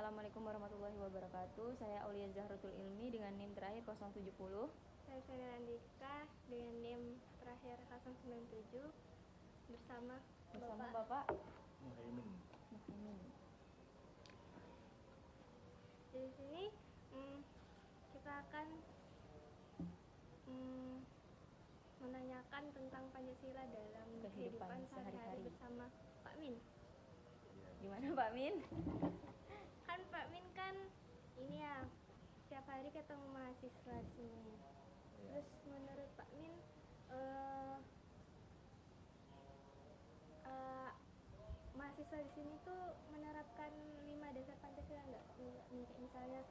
Assalamualaikum warahmatullahi wabarakatuh. Saya Aulia Zahratul Ilmi dengan NIM terakhir 070. Saya Sari Andika dengan NIM terakhir 097 bersama Bapak Muhaimin. Di sini kita akan menanyakan tentang Pancasila dalam kehidupan sehari-hari bersama Pak Min. Gimana Pak Min? Kan Pak Min kan ini ya setiap hari ketemu mahasiswa di sini. Terus menurut Pak Min mahasiswa di sini tuh menerapkan 5 dasar Pancasila nggak? Misalnya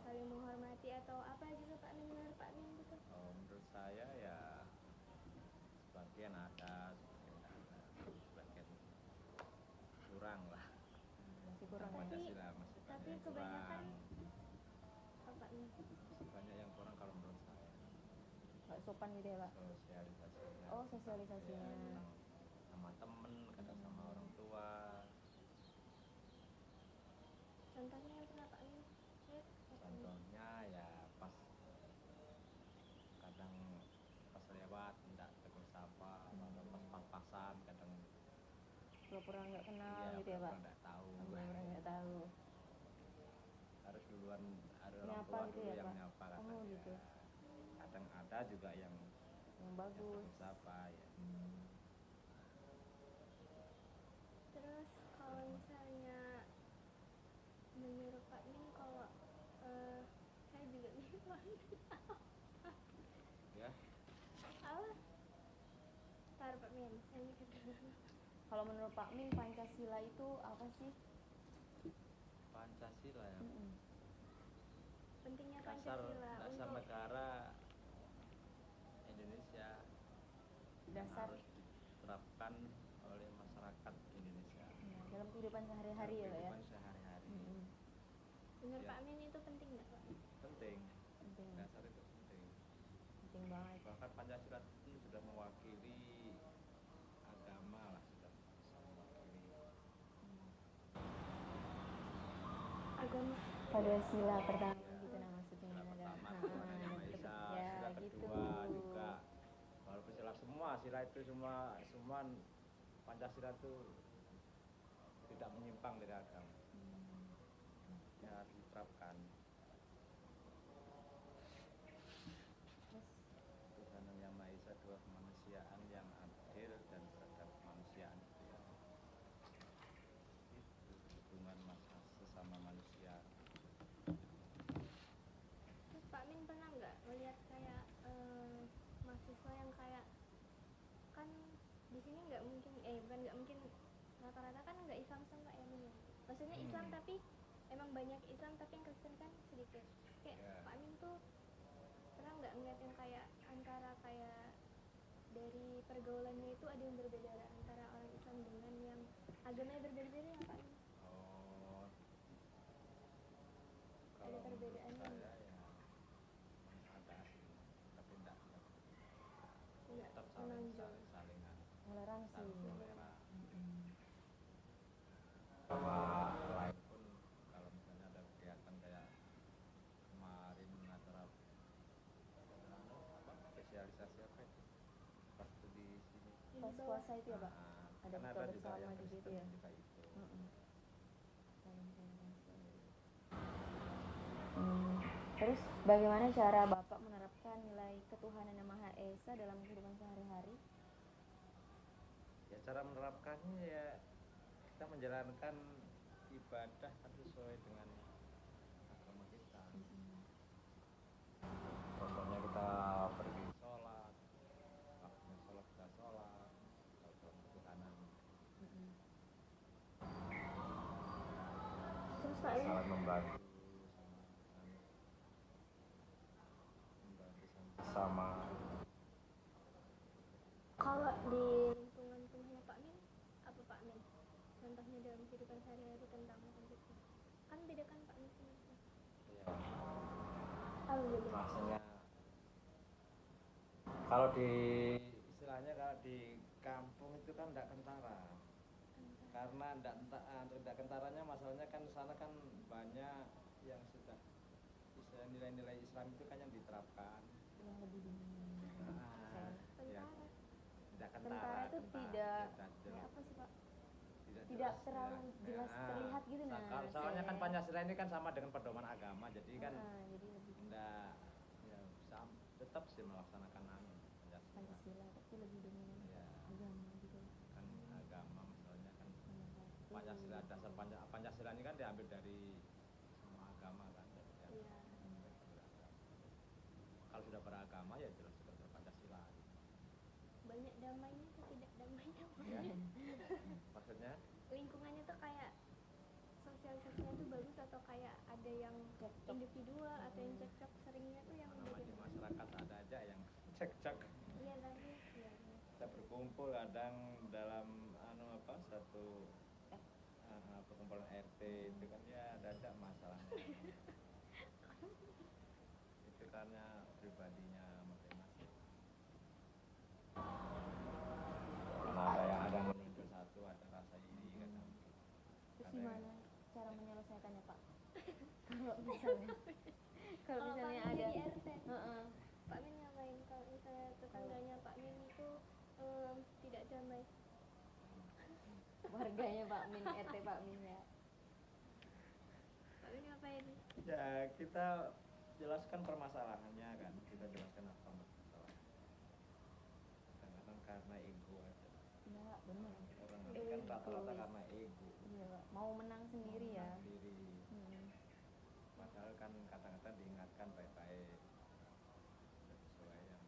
saling menghormati atau apa gitu Pak Min, menurut Pak Min gitu? Menurut saya ya sebagian ada, sebagian kurang lah. Masih kurang. Pancasila masih Tapi banyak yang kebanyakan kurang. Pak Min. Masih banyak yang kurang kalau menurut saya. Nggak sopan gitu ya Pak? Sosialisasinya. Oh, sosialisasinya. Ya, sama temen, kadang sama orang tua. Contohnya yang pernah Pak Min lihat? Contohnya ya kadang pas lewat tidak tegur sapa, atau pas pas-pasan kadang Pura-pura nggak kenal gitu ya pura-pura Pak? nggak tahu. Pura-pura nggak tahu. Harus duluan ada orang Nyapa tua gitu dulu ya, yang Pak? nyapa Oh, katanya. gitu. Kadang ada juga yang Bagus. siapa ya. Terus kalau misalnya menurut Pak Min, kalau saya juga bingung Ya, apa? Ntar Pak Min, saya mikir dulu. Kalau menurut Pak Min, Pancasila itu apa sih? Pancasila ya. Pentingnya Dasar Pancasila untuk negara Indonesia Dasar harus diterapkan oleh masyarakat Indonesia dalam kehidupan sehari-hari ya Pak ya? kehidupan sehari-hari. menurut Ya. Pak Min itu penting nggak Pak? Penting. Penting. Dasar itu penting. Penting banget. Bahkan Pancasila itu sudah mewakili agama lah, sudah bisa mewakili Agama. Pada sila pertama ya, gitu nah maksudnya. sila pertama Nah, Tuhan Yang Maha Esa, ya sila gitu. kedua juga walaupun sila itu semua Pancasila itu tidak menyimpang dari agama. Ya harus diterapkan. Tuhan Yang Maha Esa, dua kemanusiaan yang adil dan beradab kemanusiaan itu ya. Itu hubungan sesama manusia. Terus Pak Min pernah nggak melihat kayak mahasiswa yang kayak, kan di sini nggak mungkin bukan nggak mungkin, rata-rata kan nggak Islam Pak ya Min? Maksudnya Islam tapi emang banyak Islam tapi yang Kristen kan sedikit. Kayak Pak Min tuh pernah nggak ngeliat yang kayak antara kayak dari pergaulannya itu ada yang berbeda antara orang Islam dengan yang agamanya berbeda-beda ya Pak Min? Ada perbedaannya saya ya ada sih, tapi enggak tetap saling Toleransi. toleran. Sama lain pun kalau misalnya ada kegiatan kayak kemarin acara spesialisasi apa itu waktu di sini Pas puasa itu ya Pak? Ada kan buka ada juga bersama yang di situ Kristen ya? juga itu. Terus bagaimana cara Bapak menerapkan nilai ketuhanan Yang Maha Esa dalam kehidupan sehari-hari? Ya cara menerapkannya ya kita menjalankan ibadah sesuai dengan agama kita. Contohnya kita pergi sholat, waktunya sholat kita sholat, kalau ketuhanan. Terus Pak Min, Saling membantu sama. kalau di lingkungan Pak Min, apa Pak Min? Contohnya dalam kehidupan sehari-hari tentang Pancasila. Kan beda kan Pak Min sama kita? Ya. Beda. Maksudnya kalau di istilahnya kalau di kampung itu kan tidak kentara. karena ndak kentaranya masalahnya kan sana kan banyak yang sudah nilai-nilai Islam itu kan yang diterapkan. yang lebih dominan. Nah, ya, Tentara. tidak Tentara itu tidak ya apa sih Pak? Tidak jelas, terlalu ya. jelas Nah, terlihat gitu nah. soalnya kan saya. Pancasila ini kan sama dengan pedoman agama, jadi kan Jadi lebih enggak ya tetap sih melaksanakan Pancasila tapi lebih dominan Ya. agama gitu. Kan agama misalnya kan Nomor Pancasila satu. dasar Pancasila ini kan diambil dari semua agama kan. Jadi kan Iya. kalau sudah beragama ya jelas seperti Pancasila. Banyak damainya atau tidak damainya Ya. Maksudnya lingkungannya tuh kayak sosialisasinya tuh bagus atau kayak ada yang individual atau yang cekcok seringnya tuh yang namanya bikin masyarakat ada aja yang cekcok. iya tapi iya Kita berkumpul kadang dalam satu perkumpulan RT itu kan ya ada masalahnya. Itu karena pribadinya masing-masing. Karena ada yang menonjol satu, ada rasa iri kadang. Terus Ada yang- gimana cara menyelesaikannya Pak? kalau misalnya Pak Min ada jadi RT Heeh. Pak Min ngapain kalau misalnya tetangganya Pak Min itu tidak damai warganya Pak Min, RT Pak Min ya. Pak Min ngapain Ya kita jelaskan permasalahannya kan, kita jelaskan apa masalah. Kadang-kadang karena ego aja. Iya benar. Orang ini kan rata-rata karena ego. Iya Pak. Mau menang sendiri ya. Sendiri. Padahal kan kata-kata diingatkan baik-baik. Sesuai yang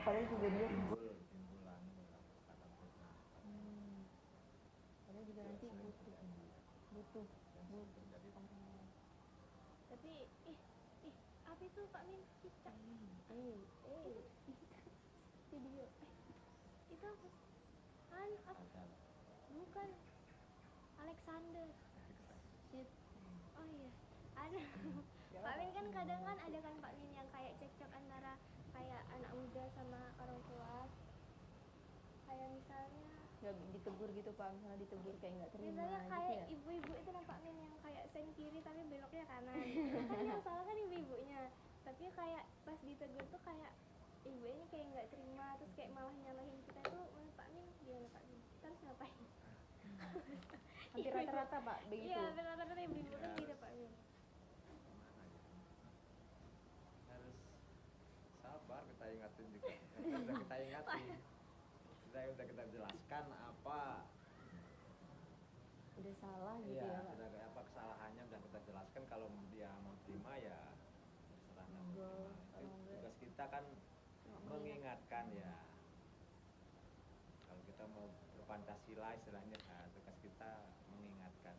Padahal juga dia timbulan kata fitnah. Padahal juga nanti butuh Jadi orang. tapi apa itu Pak Min cicak video itu apa kan ada bukan Alexander Shit. oh iya ada Pak Min kan kadang kan ada kan Pak Min yang kayak cekcok antara kayak anak muda sama orang tua kayak misalnya Gak ditegur gitu Pak, misalnya ditegur kayak nggak terima misalnya gitu kayak ya. ibu-ibu itu kan Pak Min yang kayak sen kiri tapi beloknya kanan kan yang salah kan ibu-ibunya tapi kayak pas ditegur tuh kayak ibu ini kayak nggak terima terus kayak malah nyalahin kita tuh menurut Pak Min gimana Pak Min kita harus ngapain Hampir rata-rata Pak begitu. iya rata-rata ibu-ibu kan gitu Pak Min gimana gitu. Harus sabar kita ingatin juga. Udah kita ingatin. Udah kita jelaskan apa Udah salah gitu ya, ya Pak. udah apa kesalahannya udah kita jelaskan, kalau dia mau terima ya terserah mau Monggo, terima. kalau enggak Tugas kita kan mengingatkan ya. Kalau kita mau berpancasila istilahnya kan, tugas kita mengingatkan.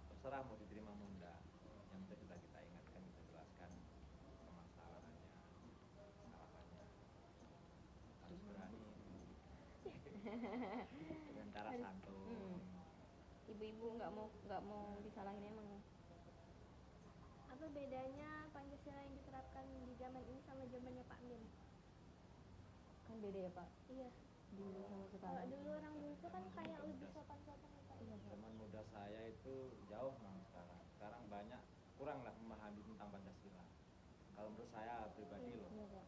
Terserah mau diterima mau enggak. Yang penting sudah kita ingatkan, kita jelaskan permasalahannya, kesalahannya. Harus berani dengan cara santun. Ibu-ibu nggak mau disalahin emang. apa bedanya Pancasila yang diterapkan di zaman ini sama zamannya Pak Min Kan beda ya Pak. iya Dulu sama kalau sekarang. dulu orang dulu tuh kan kayak lebih sopan-sopan ya Pak Iya Pak. Zaman muda saya itu jauh sama sekarang. Sekarang banyak kuranglah memahami tentang Pancasila. Kalau menurut saya pribadi loh. Iya Pak.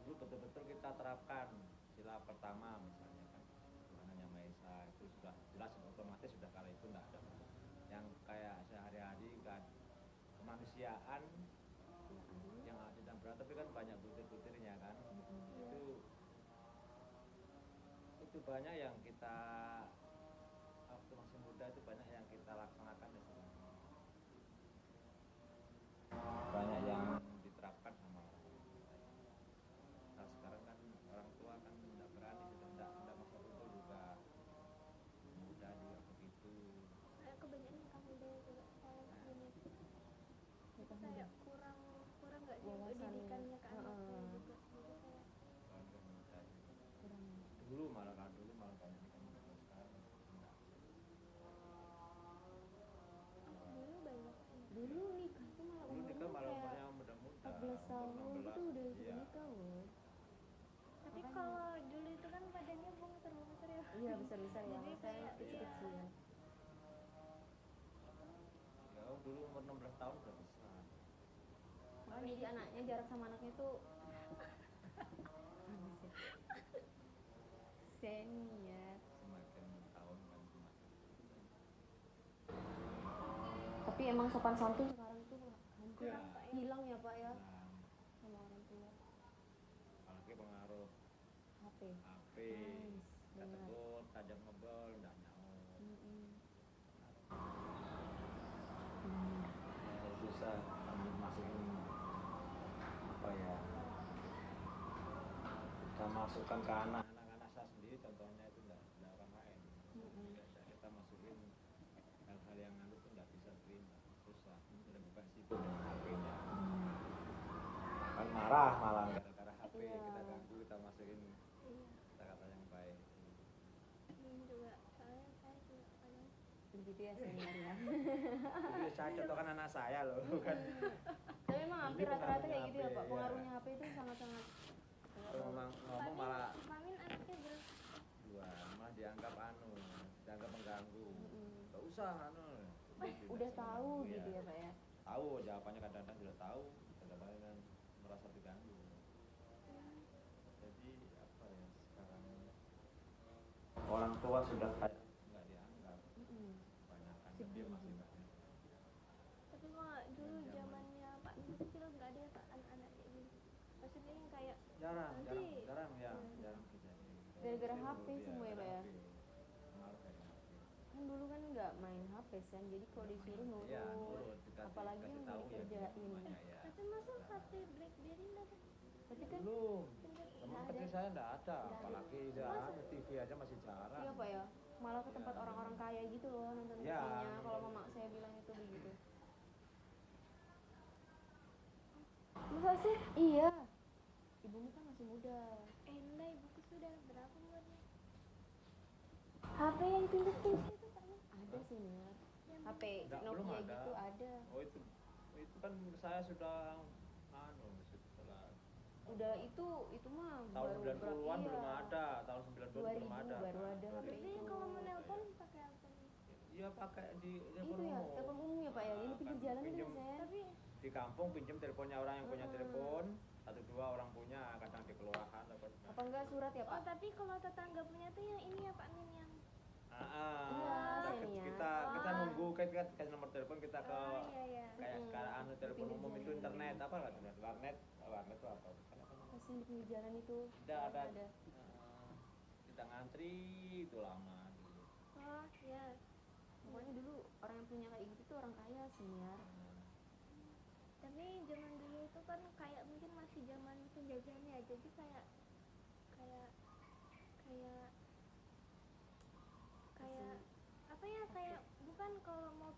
Dulu betul-betul kita terapkan sila pertama misalnya kan, Tuhan Yang Maha Esa itu sudah jelas otomatis sudah, kala itu enggak ada yang kayak sehari-hari kan kemanusiaan yang adil dan berat, tapi kan banyak butir-butirnya kan. Itu banyak yang kita waktu masih muda itu banyak yang kita laksanakan ya, banyak yang diterapkan sama orang. Nah, sekarang kan orang tua kan tidak berani, sudah tidak masuk umur juga, muda juga begitu. kebanyakan yang kamu udah juga kalau ini itu kayak kurang nggak sih Wawasan. pendidikannya ke anaknya juga jadi kayak Keluarga muda juga. Kurang. Dulu malah banyak nikah muda, kalau sekarang enggak. dulu banyak Dulu nikah tuh malah Dulu nikah malah kayak udah besar-besar ya, Jadi saya kayak, kecil-kecil. Ya dulu umur 16 tahun udah besar. Makanya jadi anaknya jarak sama anaknya tuh senior. Semakin tahun kan semakin Tapi emang sopan santun sekarang tuh hampir Ya. hilang ya Pak ya hilang. sama orang tua. Apalagi pengaruh HP. HP, Benar. telepon, tajam ngebel, nggak nyaut. Mm-mm. Susah kami masukin apa ya, kita masukkan ke anak-anak saya sendiri, contohnya itu nggak orang lain. Mm-mm. Biasa kita masukin hal-hal yang anu tuh nggak bisa terima, susah. Lebih baik situ dengan HP-nya. Kan marah malah gara-gara HP Iya. kita ganggu, kita masukin Iya. kata-kata yang baik. Juga soalnya saya juga kadang Begitu ya senior ya. Jadi saya contohkan anak saya loh, kan. Tapi emang hampir Ini rata-rata kayak gitu ya pengaruhnya Pak. HP, Pengaruhnya iya. HP itu sangat-sangat. Kalau ngomong malah Pamin anaknya dua, malah dianggap anu, dianggap mengganggu. Mm-mm. Gak usah anu. Udah tahu Iya. gitu ya Pak ya. Tahu jawabannya, kadang-kadang sudah tahu, kadang-kadang merasa diganggu. Jadi apa ya, sekarang orang tua sudah kayak nggak dianggap, Mm-mm. kebanyakan Sedih. dia masih banyak. tapi kok dulu zamannya Pak Min kecil nggak ada ya Pak anak-anak kayak gitu. Maksudnya yang kayak Jarang Nanti- jarang ya, jarang kejadian. Gara-gara Mungkin HP dulu, semua ya, Pak ya? HP. Pengaruh dari HP. Kan dulu kan nggak main HP San, jadi kalau disuruh nurut. Iya, nurut, Apalagi yang tahu ya dikerjain. semuanya ya. tapi masa HP BlackBerry nggak ada? Tapi kan Belum. Nggak Teman ada. kecil saya enggak ada, Nggak ada. apalagi ya TV aja masih jarang. iya Pak ya, malah ke tempat Iya. orang-orang kaya gitu loh nonton Iya. TV-nya. Kalau mama saya bilang itu begitu. Masa sih? Iya. Ibumu kan masih muda. Enggak, ibuku sudah berapa umurnya? HP yang pintar-pintar itu Pak. Ada sih Nia. HP Enggak, belum Nokia ada. gitu ada. Oh itu kan saya sudah anu setelah Udah itu mah tahun baru 90-an iya. belum ada, tahun 90-an 2000 belum ada. baru ada HP Berarti itu. kalau menelpon pakai apa nih? Iya pakai di Itu ya, telepon umum ya Pak ya. Ini pinggir jalan itu Pinjem. Sen. Tapi Di kampung pinjam teleponnya orang yang punya telepon, satu dua orang punya, kadang di kelurahan apa. Apa enggak surat ya oh Pak? tapi kalau tetangga punya tuh yang ini ya Pak Min yang Iya, senior. Kita nunggu kita kasih nomor telepon, kita ke iya iya. kayak sekarang anu telepon Pinggir umum itu jalan. internet apa kan, warnet itu apa? Bukan apa namanya? Pas yang di pinggir jalan itu. Ada. Ada. Kita ngantri itu lama dulu. Oh iya. Pokoknya dulu orang yang punya kayak gitu tuh orang kaya senior. Tapi zaman dulu itu kan kayak mungkin masih zaman penjajahannya ya, jadi kayak kayak kayak kayak apa ya, kayak bukan kalau mau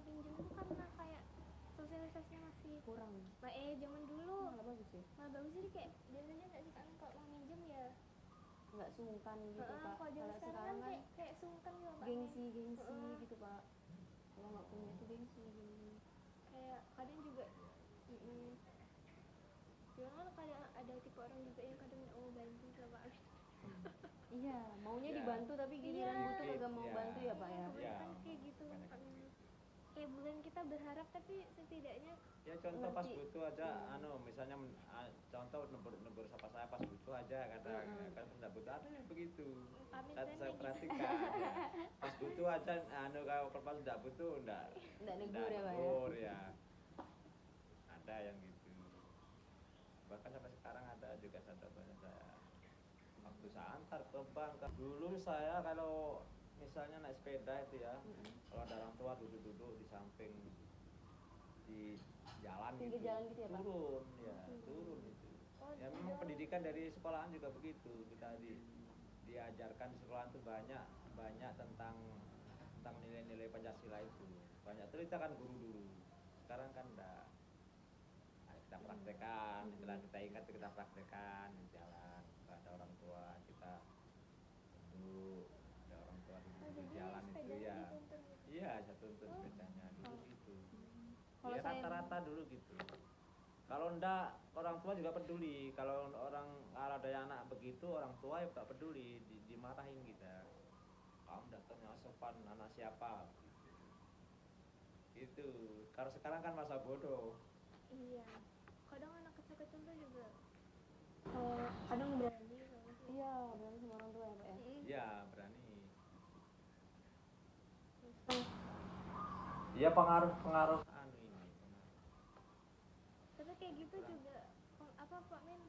pinjam itu karena kayak sosialisasinya masih Kurang. zaman dulu Malah bagus ya. malah bagus, jadi kayak biasanya nggak sih kan kalau mau minjem ya Nggak sungkan gitu Pak. kalau zaman Kalau sekarang kan kayak sungkan gitu Pak. gengsi Heeh. gitu Pak. Kalau nggak punya tuh gengsi. Kayak kadang juga cuman kan kadang ada tipe orang juga yang kadang nggak mau bantu sama Pak. Iya, maunya Iya. dibantu tapi giliran Iya. butuh kagak mau Iya. bantu ya Pak ya. Iya. Kan kayak gitu Banyak Pak. gitu. Kayak bukan kita berharap tapi setidaknya Ya contoh pas Ngerti. butuh aja, anu misalnya contoh nebur sapa saya pas butuh aja kadang, kan nggak butuh ada yang begitu. pamit Saya kayak gitu. perhatikan, ya. Pas butuh aja, anu kalau pas nggak butuh nggak Negur ya Pak ya. negur, ya. Ada yang gitu. Bahkan sampai sekarang ada juga contohnya saya. Waktu saya antar ke bank, dulu saya kalau misalnya naik sepeda itu ya, kalau ada orang tua duduk-duduk di samping di jalan Pinggir gitu, jalan gitu ya, Pak? turun ya, turun itu. Oh, Ya memang pendidikan dari sekolahan juga begitu, kita diajarkan di sekolahan itu banyak tentang nilai-nilai Pancasila itu, banyak cerita kan guru dulu. Sekarang kan enggak. Nah, kita praktekkan, setelah kita ingat kita praktekkan di jalan. Kalau ada orang tua kita duduk, ada orang tua duduk di jadi jalan itu sepedanya ya. dituntun gitu. Iya, saya tuntun sepedanya dulu gitu. Kalau Ya, saya- rata-rata dulu gitu. Kalau enggak, orang tua juga peduli. Kalau ada yang anak begitu, orang tua ya tak peduli, dimarahin kita. contohnya sopan anak siapa gitu. Kalau sekarang kan masa bodoh. Iya, kadang anak kecil-kecil tuh juga kadang berani sama sih. Iya, berani sama orang tua ya Pak ya. Iya berani. Misal, Iya pengaruh anu ini pengaruh. tapi kayak gitu juga apa Pak Min,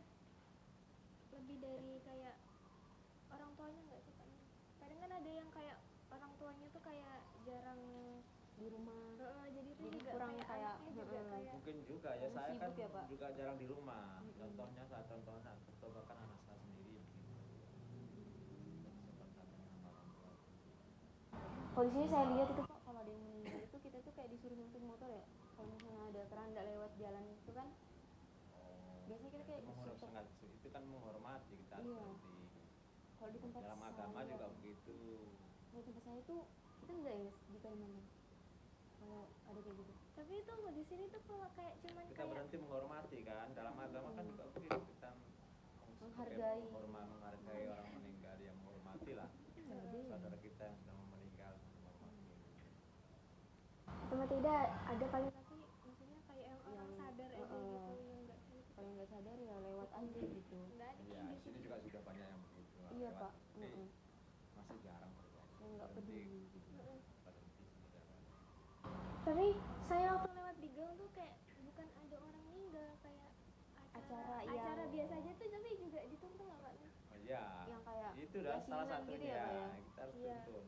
lebih dari kayak orang tuanya nggak sih Pak Min? Kadang kan ada yang kayak orang tuanya tuh kayak jarang Di rumah. jadi tuh Jadi juga kurang kayak kayak, anaknya juga kayak Mungkin juga ya, Kamu saya kan sibuk ya, Pak? juga jarang di rumah. Mm-mm. Contohnya bahkan anak saya sendiri begitu. Seperti sama orang tua. Kalau di sini saya lihat itu Pak, kalau ada yang meninggal itu kita tuh kayak disuruh nuntun motor ya. Kalau misalnya ada keranda lewat jalan itu kan, Oh, biasanya kita kayak stop. itu kan menghormati kita harus Iya. berhenti. Kalau di tempat Dalam agama saya, juga begitu. kalau tempat saya itu kita enggak ya di Kalimantan. Kalau ada kayak gitu. tapi itu di sini tuh kalau kayak cuman Kita kayak berhenti menghormati kan. Dalam agama kan juga begitu, kita Menghargai. menghargai orang meninggal, yang menghormati lah Jadi saudara kita yang sudah meninggal, menghormati. cuma tidak ada paling tapi maksudnya kayak yang orang Yang, sadar aja gitu yang nggak kalau nggak sadar ya lewat aja gitu. nggak ada Iya, kayak di gitu. sini juga sudah banyak yang begitu. Iya lewat, Pak. tapi masih jarang terjadi. Yang nggak Berhenti, peduli gitu. berhenti tidak ada. Tapi saya waktu lewat di gang tuh kayak bukan ada orang meninggal, kayak Acara acara yang- biasa aja tuh tapi juga dituntun nggak Pak? Oh iya, Yang kayak itu dah salah yasinan satunya gitu ya, Pak ya? kita harus Iya. tuntun.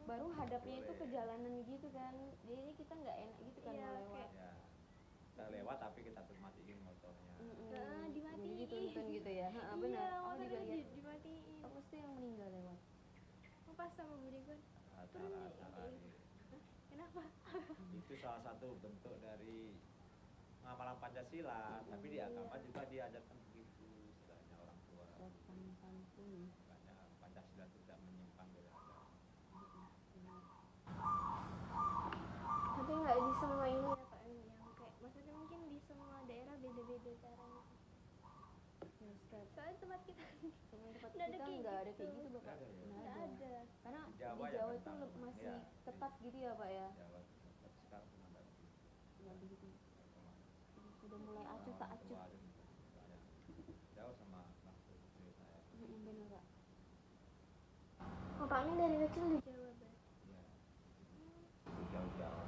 Baru hadapnya itu Boleh. ke jalanan gitu kan. Jadi ini kita nggak enak gitu kan Iya, mau lewat. kayak- Ya, kita lewat tapi kita tuh matiin motornya. Dimatiin. Jadi dituntun gitu ya. Iya, Benar. Aku motornya juga lihat. dimatiin. Aku tuh yang meninggal lewat. Aku pas sama Budi Gun, Acara-acara kenapa? itu salah satu bentuk dari pengamalan Pancasila, tapi di agama juga diajarkan begitu istilahnya orang tua. Sopan santun. Makanya Pancasila itu tidak menyimpang dari agama. Tapi nggak di semua ini ya Pak, yang kayak maksudnya mungkin di semua daerah beda-beda caranya. Ya, Ustaz. Soalnya tempat kita Teman tempat Nggak ada kita kayak nggak ada gitu. kayak gitu Bapak. Nggak ada ya? Nggak nggak ada. ada. Karena Di di Jawa Jawa, ya itu kentang. masih Iya. ketat gitu ya Pak ya. Jawa tapi sekarang pun ada Nggak begitu. Udah mulai acuh tak acuh. jauh sama waktu kecil saya. Bener Pak. Oh Pak Min dari kecil di Jawa berarti. Iya. Jauh-jauh.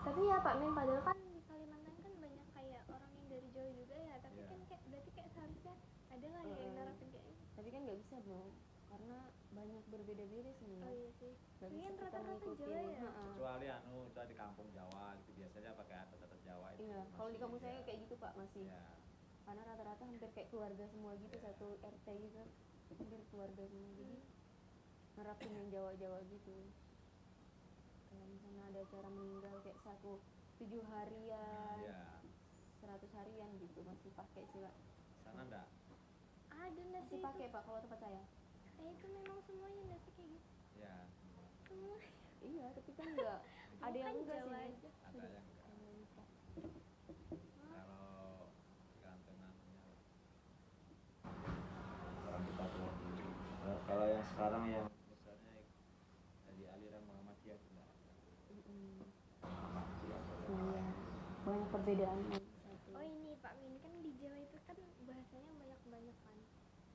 Tapi ya Pak Min padahal kan di Kalimantan kan banyak kayak orang yang dari Jawa juga ya, tapi Iya. kan kayak berarti kayak seharusnya ada lah yang nerapin kayak ini. Tapi kan nggak bisa dong. Karena banyak berbeda-beda semua. Oh iya sih. Nggak Ini bisa kan kita rata-rata ngikutin. Jawa ya? Ha-ha. Kecuali kita di kampung Jawa gitu biasanya pakai adat Jawa itu. Iya, kalau di masih, kampung saya ya. kayak gitu Pak masih. Ya. Karena rata-rata hampir kayak keluarga semua gitu, Iya. satu RT gitu. Hampir keluarga semua jadi nerapin yang Jawa-Jawa gitu. Kayak misalnya ada acara meninggal kayak 7 harian, Iya. 100 harian gitu masih pakai sih Pak. Sana enggak? Ada nggak Masih sih pakai itu? Pak kalau tempat saya. Itu memang semuanya nggak sih kayak gitu? Ya. Semua. Iya, tapi kan enggak ada yang Bukan enggak Jawa sih. aja. Ada yang enggak. Kalau gantung namanya orang kita tua dulu. Kalau yang sekarang yang misalnya dari aliran Muhammadiyah itu enggak ada. Muhammadiyah. Iya. Banyak perbedaan satu. Oh ini Pak Min kan di Jawa itu kan bahasanya banyak kan.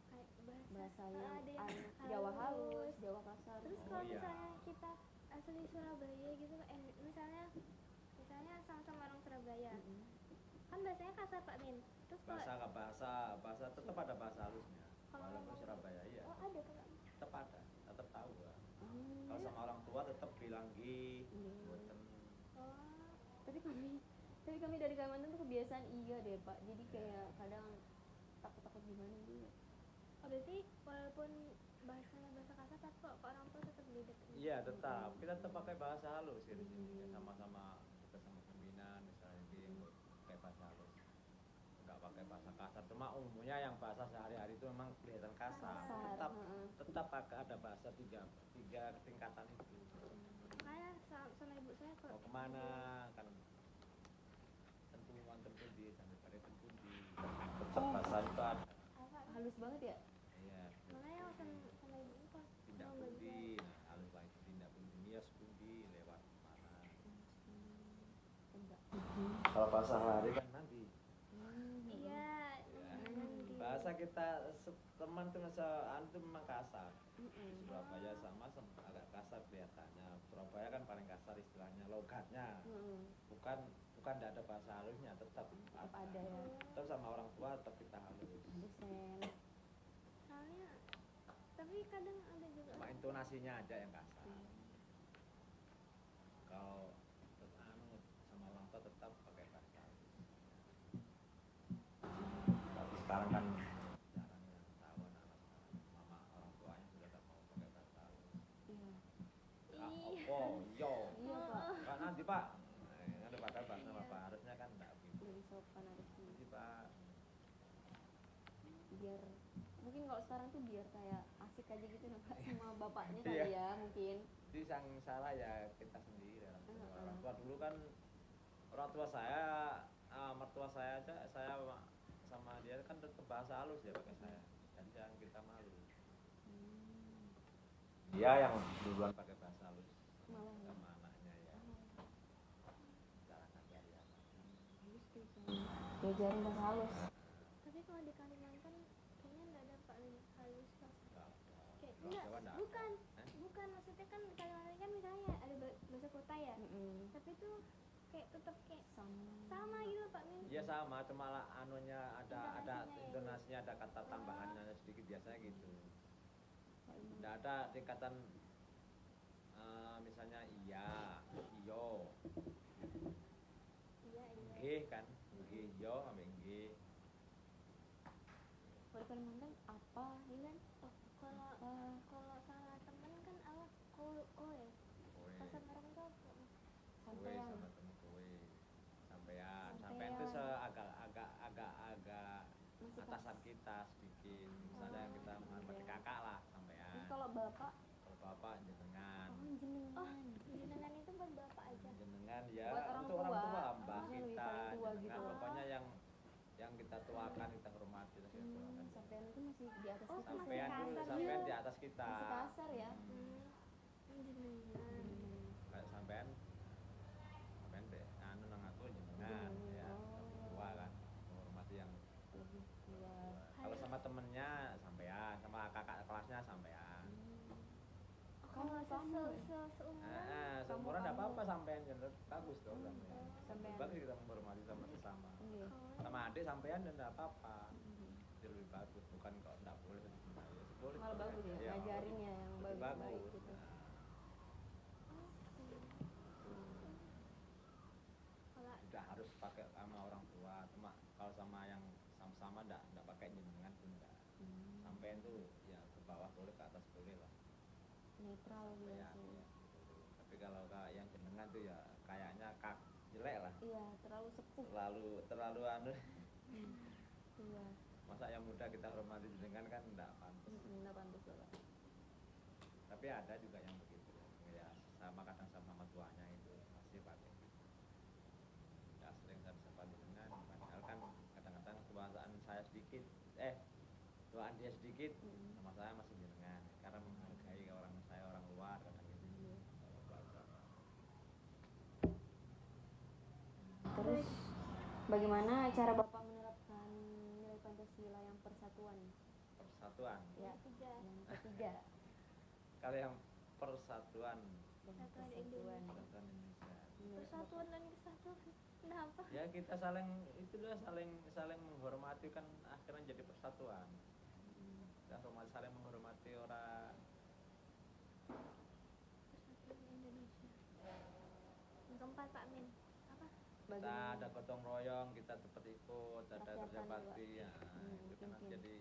Kayak Bahasa ada yang yang Jawa halus, Jawa kasar. Terus Oh, kalau iya. misalnya kita asli Surabaya gitu, misalnya sama-sama orang Surabaya, Mm-mm. kan bahasanya kasar Pak Min. Terus kalau bahasa tetap ada bahasa halusnya. Kalau Walaupun ngomong- Surabaya iya. oh ada Pak. Tetap ada, tetap tahu lah. Hmm. Kalau sama orang tua tetap bilang gi, Iya. boten. Oh, Tapi kami dari Kalimantan tuh kebiasaan iya deh Pak. Jadi kayak kadang takut-takut gimana gitu. oh berarti walaupun bahasanya bahasa kasar tapi kok ke orang tua tetap beda. Iya tetap, kita tetap pakai bahasa halus ya di sini. Sama-sama kita sama pembinaan misalnya di pakai bahasa halus. Enggak pakai bahasa kasar. Cuma umumnya yang bahasa sehari-hari itu memang kelihatan kasar. Kasar, Tetap heeh. tetap pakai ada bahasa tiga tingkatan itu. Makanya sama ibu saya kok. Mau kemana kan tentuan di sampai pada tentu di tetap bahasa itu ada. Apa? Halus banget ya. Iya. Makanya sama ibu kok Tindak mau budi Kalau bahasa hari kan nanti. Iya, Ya. nanti. Bahasa kita teman tuh tuh memang kasar. Di Mm-mm. Surabaya sama agak kasar kelihatannya. Surabaya kan paling kasar istilahnya logatnya. Mm-mm. Bukan tidak ada bahasa halusnya, tetap Tetap ada ya. Tetap sama orang tua tetap kita halus. Halus Sen. Soalnya tapi kadang ada juga Cuma intonasinya aja yang kasar. Hmm. Kalau sama orang tua tetap pakai bahasa halus. Tapi sekarang kan jarang yang tahu anak-anak sekarang. Mama orang tuanya sudah tak mau pakai bahasa halus. Iya. Ah, Ih. opo, yo. Iya Pak. Pak nanti Pak. Ada padahal bahasa Bapak harusnya kan enggak gitu. Lebih sopan harusnya. Nanti Pak. Biar mungkin kalau sekarang tuh biar kayak asik aja gitu nah Pak sama bapaknya Iya. kali ya mungkin. Jadi yang salah ya kita sendiri orang tua. Heeh. Orang tua dulu kan orang tua saya, mertua saya aja, saya sama dia kan tetap bahasa halus ya pakai saya. Jadi jangan kita malu. Dia yang duluan pakai bahasa halus Malah ya. sama anaknya ya. Cara ngajari anak. Halus tuh Sen. Diajarin bahasa halus. tapi kalau di Kalimantan kayaknya nggak ada Pak halus Pak. Enggak ada. Kayak Orang enggak, Jawa enggak ada. bukan Eh? bukan maksudnya kan di Kalimantan kan misalnya ada bahasa kota ya, Mm-mm. tapi tuh kayak tetap kayak Sama. sama gitu Pak Min. Iya sama, cuma anunya ada Intonasinya ya. intonasinya ada kata tambahannya sedikit biasanya gitu. Kayak gimana? Tidak ada tingkatan misalnya iya, iyo, Iya iya. nggih kan, nggih iyo sampai nggih. Kalau di Kalimantan apa ya kan? Oh, kalau kalau sama temen kan apa ko ya. Kowe, Pasang orang tuh apa? kowe Sampean. sama temen kowe, sampean, Sampean. sampean itu agak Masih atasan kita sedikit. Misalnya Oh, kita menghormati iya. kakak lah Terus sampean. kalau bapak, Kalau bapak jenengan, oh jenengan. Oh, jenengan itu buat bapak aja. jenengan ya Buat orang untuk orang tua. tua mbah Maksudnya lebih kita, paling tua jenengan gitu. pokoknya yang kita tuakan kita hormati kita tuakan. Sampean itu masih di atas Oh, kita. masih Sampean tuh kasar sampean gitu. di atas kita. Masih kasar ya. Jenengan. Kayak sampean deh anu nang aku jenengan ya Oh. tua kan menghormati yang Lebih tua. kalau sama temennya sampean sama kakak kelasnya sampean. Kalau Kamu. seumuran Seumuran enggak apa-apa sampean jeneng bagus dong sampean. Sampean. Bagus kita menghormati sama sesama. Iya. Sama adik sampean dan enggak apa-apa. Mhm. Itu lebih bagus bukan kok enggak boleh ya boleh. Malah bagus ya, Iya, ngajarin ya yang lebih baik-baik gitu. Nah, kalau tidak harus pakai sama orang tua cuma kalau sama yang sama-sama enggak pakai jenengan pun enggak sampai itu ya ke bawah boleh ke atas boleh lah Netral ya, biasanya. ya. Tapi kalau kayak yang jenengan tuh ya kayaknya jelek lah Iya, terlalu sepuh. terlalu anu Iya. masa yang muda kita hormati jenengan kan enggak pantas Nggak pantas loh, Pak. tapi ada juga yang begitu ya sama kadang sama tuanya itu pasti pakai ya sering saya sapa jenengan padahal kan kadang-kadang kebiasaan saya sedikit tuaan dia sedikit sama saya masih jenengan karena menghargai orang saya orang luar kadang gitu. Iya. Bahasa. Terus bagaimana cara Bapak menerapkan nilai Pancasila yang persatuan? Persatuan Ya, tiga yang ketiga. kalau yang persatuan Persatuan Indonesia. persatuan Indonesia Menurut Persatuan dan kesatuan. Kenapa? ya kita saling menghormati kan akhirnya jadi persatuan kita saling menghormati orang Persatuan Indonesia. Yang keempat Pak Min. Apa? kita Bagaimana? ada gotong royong kita tetap ikut ada Rakyatan kerja juga. bakti ya itu kan mungkin. jadi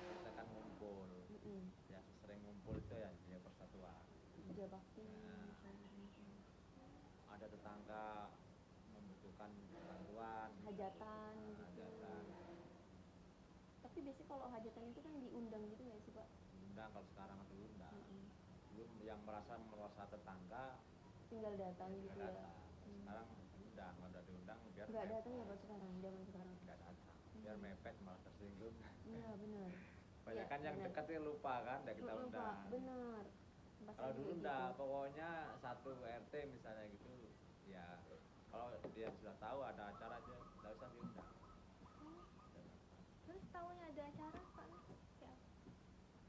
kita kan ngumpul ya sering ngumpul itu ya jadi persatuan Kerja bakti. Nah. misalnya. ada tetangga membutuhkan bantuan Hajatan gitu. hajatan Tapi biasanya kalau hajatan itu kan diundang gitu nggak sih, Pak? undang kalau sekarang dulu enggak Mm-mm. dulu yang merasa tetangga Tinggal datang gitu ya. datang sekarang undang kalau udah diundang biar Nggak mepet. datang ya Pak sekarang, zaman sekarang. Nggak datang biar mepet malah tersinggung Iya benar. banyak kan Iya, yang benar. dekat itu lupa kan udah kita Pak, undang benar. Pas kalau lagi dulu kayak enggak gitu. pokoknya satu RT misalnya gitu ya Kalau dia sudah tahu ada acara dia nggak usah diundang. Oh, terus tahunya ada acara Pak Min? Ya.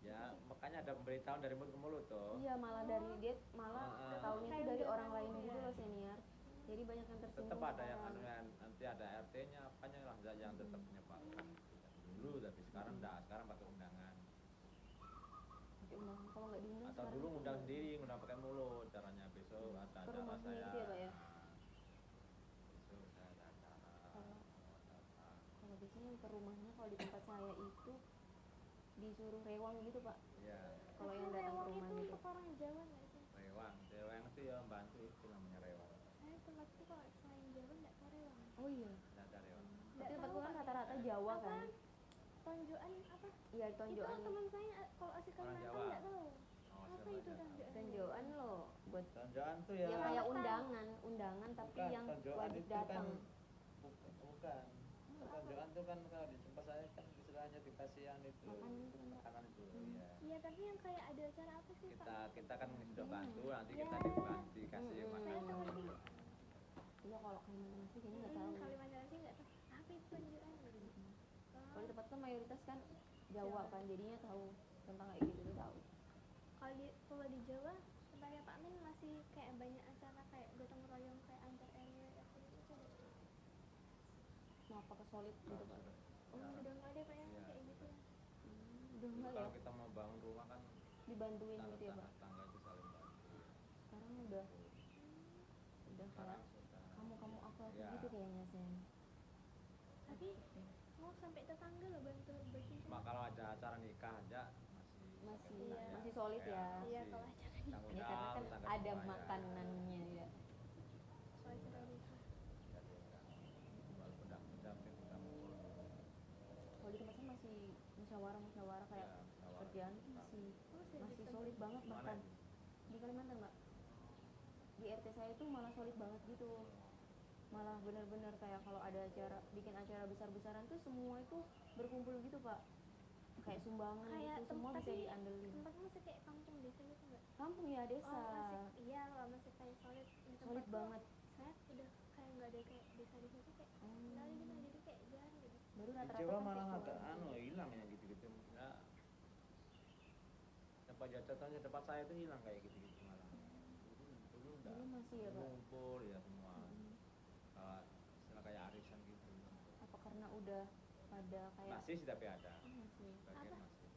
Ya makanya ada pemberitahuan dari mulut ke mulut tuh. Iya, malah dari dia malah Heeh. tahunnya itu Kayak dari undangan orang lain gitu gitu ya. loh senior. Jadi banyak yang tersinggung. Tetap ada yang sekarang. anuan, nanti ada RT-nya apanya lah yang tetap menyebarkan dulu, tapi sekarang enggak, sekarang pakai undangan. Pakai undangan. Kalau nggak diundang Atau sekarang dulu tuh ngundang nggak- sendiri, ngundang pakai mulut, caranya besok ada ke acara rumahnya saya. gitu ya Pak ya. Besok saya ada acara. Kalau Apa. kalau biasanya yang ke rumahnya kalau di tempat saya itu disuruh rewang gitu Pak. Iya, Kalau Tapi yang datang ke rewang rumah itu gitu. untuk orang Jawa nggak sih? rewang. Rewang itu ya bantu itu namanya rewang. Saya tempatku kalau selain Jawa nggak tahu rewang. Oh iya. Tidak ada rewang. Nggak Tapi tempatku tahu, kan Pak. rata-rata Jawa Apa? kan. Tonjoan apa? Iya, Itu tonjokan. teman saya kalau asli Orang Kalimantan Jawa. nggak tahu. Oh, Apa siapa itu aja. tonjoan? Tonjokan loh buat Tonjokan tuh ya. ya kayak Selamat undangan tapi Bukan, yang tonjokan wajib itu datang. kan bukan. Tonjokan tuh kan kalau di tempat saya kan istilahnya dikasih yang itu. Makanan itu kan, Pak. Makanan itu. Hmm. Iya. Iya, tapi yang kayak ada acara apa sih Pak? Kita kan sudah bantu, nanti Ya. kita dibantu dikasih Mm-mm. Saya makanan. tahu sih. Iya kalau Kalimantan sih kayaknya nggak tahu. Kalimantan sih nggak tahu. Apa itu tonjoan? Kalau di tempat kan mayoritas kan Jawa Jawa. kan jadinya tahu tentang kayak gitu tuh tahu. Kalau di Jawa tempatnya Pak Min masih kayak banyak acara kayak gotong royong kayak antar RW RT itu ada. Mau pakai solid gitu Pak. Oh, udah nggak ada Pak yang Iya. kayak gitu ya. Udah enggak ya Kalau kita mau bangun rumah kan dibantuin gitu ya Pak. tangga itu saling bantu. Sekarang udah kayak Sekarang sudah. kamu apa Ya. gitu kayaknya Sen. Tapi mau sampai tetangga loh bantu bikin. Cuma kalau ada acara nikah aja masih Masih Iya. masih solid ya. Iya, kalau acaranya. Tanggung Ya karena kan jawab, ada tangga makanannya ya. Kalau acara nikah. Walaupun udah mendamping kita mau. Kalau di tempat saya masih musyawarah kayak Ya, musyawarah. kerjaan tuh masih Oh, saya masih bisa solid banget Mana bahkan itu? di Kalimantan Mbak. Di RT saya itu malah solid banget gitu. Malah bener-bener kayak kalau ada acara bikin acara besar-besaran tuh semua itu berkumpul gitu Pak. Kayak sumbangan Kayak gitu semua bisa tapi diandelin. tempatnya masih kayak kampung desa gitu nggak? Kampung ya desa. Oh, masih iya kalau masih kayak solid di Solid tempatku, banget. saya udah kayak nggak ada kayak desa-desa tuh kayak sekali gitu jadi kayak jarang gitu. Baru Di rata-rata Jawa kan malah kayak agak keluarga. anu hilang ya gitu-gitu. Nah, tempat contohnya tempat saya itu hilang kayak gitu-gitu malah. Dulu enggak. Dulu masih ya Pak. Ngumpul ya semua. Hmm. Kalau istilah kayak arisan gitu. Apa karena udah pada kayak Masih sih tapi ada. Oh, masih. Sebagian Apa? masih.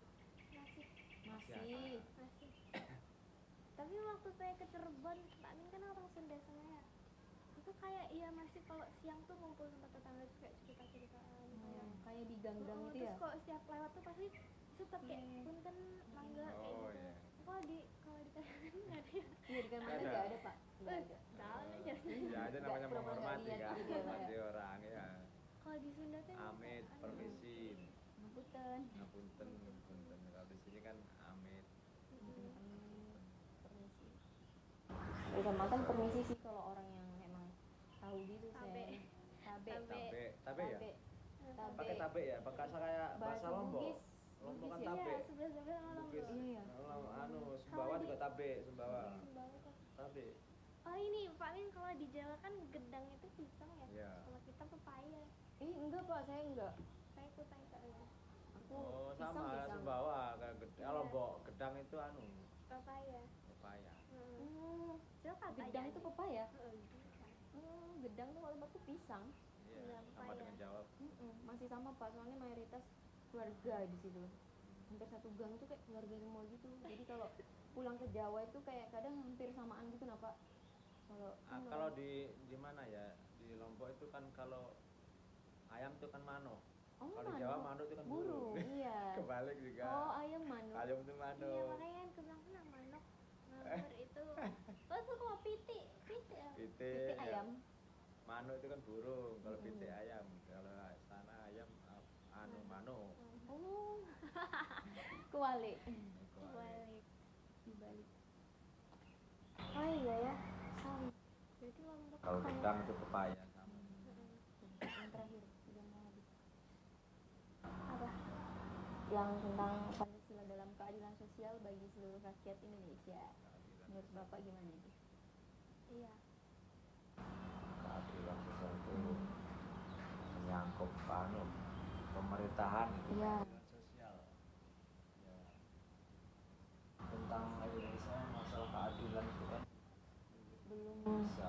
Masih Masih. masih. Tapi waktu saya ke Cirebon, Pak Min kan orang Sunda sana ya. Itu kayak iya masih kalau siang tuh ngumpul sama tetangga tuh kayak cerita-ceritaan kayak. Kayak di gang-gang Oh, itu terus ya. kok setiap lewat tuh pasti tetap kayak punten mangga kayak Oh, gitu. iya. Kalau di Kalimantan nggak ada ya. Iya di Kalimantan Ada. nggak ada Pak. Nggak ada. Tahu aja. Ya ada namanya Nggak, pura-pura menghormati nggak lihat kan. gitu ya, Pak, ya. Menghormati orang ya. Kalau di Sunda tuh emang Amit, kayak permisi. Ngapunten. Ngapunten, punten. Kalau di sini kan amit. Permisi. Di Kalimantan permisi sih kalau orang yang emang tahu gitu Tabe. Sen. Tabe. Tabe. Tabe ya? Tabe. Pakai tabe ya? Pakai kayak bahasa Lombok. Bugis. Lombok kan Bugis ya? tabe. Iya, sebelah-sebelah sama Bugis. Lombok. Iya. Anu, Sumbawa di- juga tabe, Sumbawa. Sumbawa tuh. Tabe. Oh ini Pak Min kalau di Jawa kan gedang itu pisang ya. Iya. Kalau kita pepaya. Enggak Pak, saya enggak. Saya kutai Kak. Aku Oh, pisang sama pisang. Sumbawa kayak gedang. Iya. Lombok, gedang itu anu, Pepaya. pepaya. Oh, Coba kata gedang itu pepaya. Heeh, gitu. Oh, gedang tuh kalau tempatku pisang. Iya, Iya, sama pepaya. dengan Jawa. Masih sama Pak, soalnya mayoritas keluarga di situ. Hampir satu gang tuh kayak keluarga semua gitu. Jadi kalau pulang ke Jawa itu kayak kadang hampir samaan gitu nah Pak. Kalau di mana ya? Di Lombok itu kan kalau ayam itu kan manuk. Oh, Kalau di Jawa manuk itu kan burung. Iya. Kebalik juga. Oh, ayam manuk. Ayam itu Iya manuk. makanya kan kebilang kan manok ngawur itu. Oh itu kok piti ya. Pitik. Pitik ya. ayam. Manuk itu kan burung, kalau Mm-mm. pitik ayam. Kalau sana ayam anu manuk. Oh. Kewalik. Balik. Dibalik. Oh iya ya. Sama. Berarti Lombok Kalau kayak- gedang itu pepaya sama. Yang terakhir udah mau habis. apa? Yang tentang Pancasila dalam keadilan sosial bagi seluruh rakyat Indonesia. Menurut Bapak gimana itu? Iya. keadilan sosial itu menyangkut pemerintahan gitu, Iya. keadilan sosial ya, tentang Indonesia masalah keadilan itu kan Belum bisa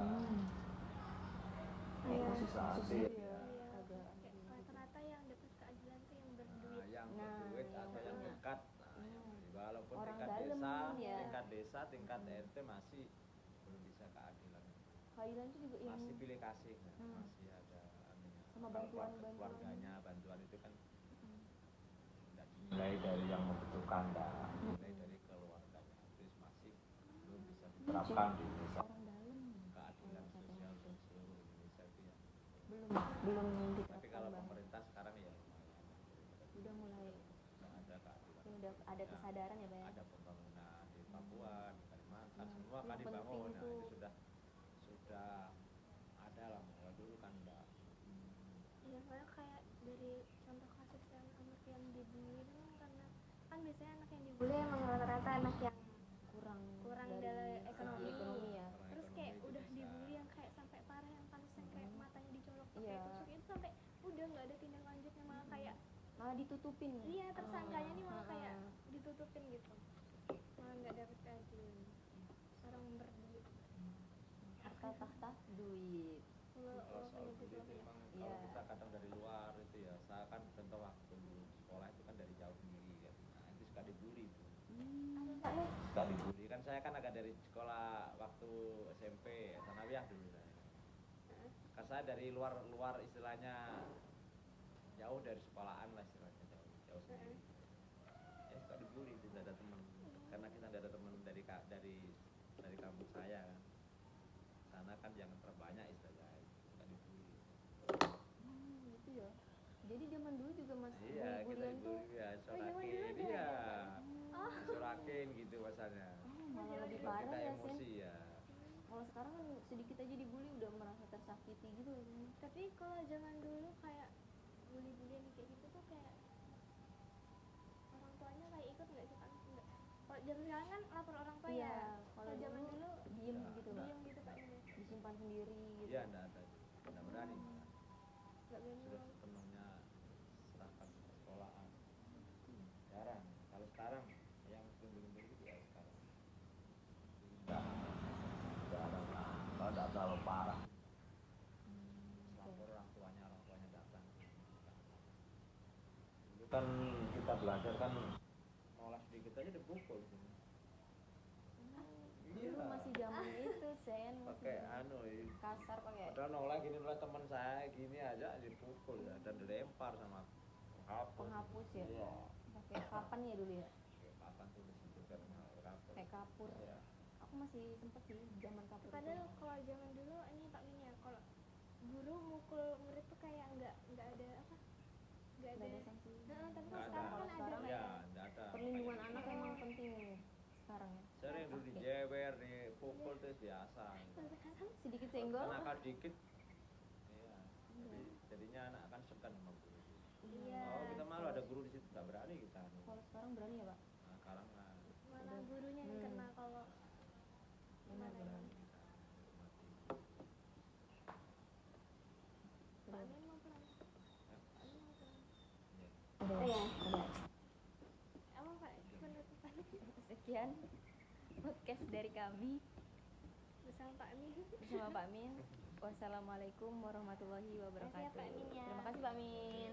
Iya. susah kasus hati gitu ya. ya. Agak Kayak rata-rata yang dapat keadilan tuh yang berduit. Yang Nah, berduit yang atau yang punya. dekat. Nah, walaupun Orang tingkat dalam, desa, ya. tingkat desa, tingkat RT masih belum bisa keadilan. keadilan itu juga yang Masih pilih kasih, nah, Hmm. masih ada anunya. Sama Kalau bantuan-bantuan. keluarganya, bantuan itu kan tidak dinilai dari yang membutuhkan, tidak dinilai dari keluarganya. Terus masih belum bisa diterapkan di desa. orang dalam Keadilan kalau sosial katanya di seluruh Indonesia itu ya. belum Tapi diterapkan kalau banget. pemerintah sekarang ya Udah mulai sudah ada keadilan. ya udah ada kesadaran ya Pak ya. Ada pembangunan di Papua, di Kalimantan, Nah, semua itu kan yang dibangun. penting Nah, tuh. itu sudah ada lah. Kalau dulu kan enggak. Iya, soalnya kayak dari contoh kasus yang anak yang dibully itu kan karena kan biasanya anak yang dibully emang rata-rata anak yang kurang dari segi ekonomi ya. Orang terus ekonomi kayak itu udah bisa. dibully yang kayak sampai parah yang kasus yang kayak matanya dicolok pakai Iya. tusuk itu sampai udah nggak ada tindak lanjutnya malah kayak Malah ditutupin. iya tersangkanya nih malah Ah, kayak ah. ditutupin gitu malah nggak dapet keadilan orang berduit Harta tahta duit. Kalau soal penyebut bully lo itu ya. memang Iya. kalau kita kadang dari luar itu ya, saya kan contoh waktu dulu sekolah itu kan dari jauh sendiri kan. Nah, itu suka dibully itu. Ada nggak lu Suka dibully kan, saya kan agak dari sekolah waktu SMP sanawiyah dulu saya. Kan saya dari luar istilahnya jauh dari sekolahan lah istilahnya, jauh sendiri. Ya suka dibully, tidak ada teman karena kita tidak ada teman dari kampung saya kan. Sana kan yang terbanyak istilahnya suka dibully. Gitu ya. Jadi zaman dulu juga Mas Iya, kita bully-bulian tuh dibully ya, zaman dulu sorakin, ada iya, Oh. sorakin gitu bahasanya. malah lebih Kalau parah kita ya Sen. emosi ya. Kalau sekarang kan sedikit aja dibully udah merasa tersakiti gitu. tapi kalau zaman dulu kayak bully-bullyan kayak gitu tuh kayak orang tuanya kayak ikut nggak sih kan nggak kalau zaman sekarang kan lapor orang tua Iya, ya kalau zaman dulu diem Ya. gitu Pak. diem gitu pak ini Disimpan sendiri gitu. Iya, enggak ada, enggak berani. nggak berani Sudah ngomong. sepenuhnya serahkan ke sekolahan. Jarang. Kalau sekarang yang gembel-gembel gitu ya sekarang. Enggak, jarang lah. Kalau enggak terlalu parah. Lapor orang tuanya datang. Dulu kan kita belajar kan ngolah sedikit aja dipukul. Dulu masih zaman itu Sen masih Pakai zaman kasar pakai padahal nolak gini nolak teman saya gini aja dipukul ya dan dilempar sama penghapus ya. Iya. Pakai papan ya dulu ya. Kayak papan tulis itu kan kapur. Kayak kapur. Iya. Aku masih sempet sih zaman kapur. padahal kalau zaman dulu ini Pak Min ya kalau guru mukul murid tuh kayak nggak ada apa nggak Nggak ada ada sanksi. Nah, tapi Nggak kalau ada. sekarang kan ada Sekarang Pak, Iya, ya. enggak ada. Perlindungan anak emang penting sekarang ya. Sering dulu Oke. dijewer, dipukul itu biasa. Nah, sekarang Sedikit senggol. Nakal dikit. Iya. Jadinya anak kan segan sama guru. iya Oh, kita malu ada guru di situ, enggak berani kita. Kalau sekarang berani ya Pak? Nah, sekarang mah malah gurunya yang kena kalau Benar gimana benar. ya kita Pak Min mau pulang Pak Min mau pulang Ada. Oh, ya. Ada. apa Pak penutupan Sekian podcast dari kami bersama Pak Min bersama Pak Min. Wassalamualaikum warahmatullahi wabarakatuh. Makasih ya, Pak Min, ya. Terima kasih Pak Min.